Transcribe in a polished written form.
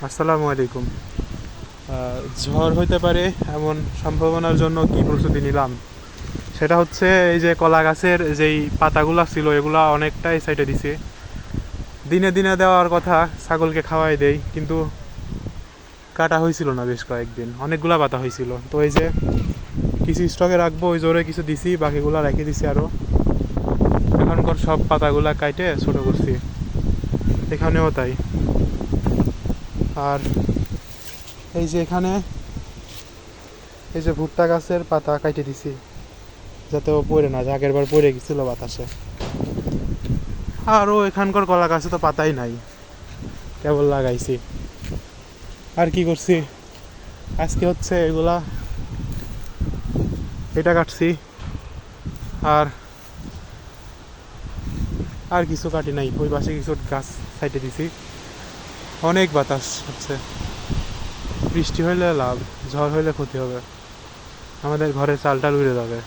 আসসালামু আলাইকুম। ঝড় হইতে পারে এমন সম্ভাবনার জন্য কি প্রস্তুতি নিলাম সেটা হচ্ছে, এই যে কলা গাছের যেই পাতাগুলা ছিল এগুলা অনেকটাই সাইডে দিছি। দিনে দিনে দেওয়ার কথা, ছাগলকে খাওয়াই দেই, কিন্তু কাটা হয়েছিল না। বেশ কয়েকদিন অনেকগুলা পাতা হয়েছিল, তো এই যে কিছু স্টকে রাখবো ওই জোরে কিছু দিছি, বাকিগুলা রেখে দিছি আরও। এখনকার সব পাতাগুলা কাইটে ছোট করছি, এখানেও তাই। আর এই যে এখানে এই যে ভুট্টা গাছের পাতা কাইটে দিছি যাতে ও পড়ে না যায়, আগের বার পড়ে গেছিল বাতাসে। আরও এখানকার কলা গাছে তো পাতাই নাই, কেবল লাগাইছি। আর কি করছি আজকে হচ্ছে এগুলা, এটা কাটছি। আর আর কিছু কাটি নাই, ওই পাশে কিছু গাছ সাইডে দিছি। অনেক বাতাস হচ্ছে, বৃষ্টি হইলে লাভ, ঝড় হইলে ক্ষতি হবে, আমাদের ঘরে চাল টাল উড়ে যাবে।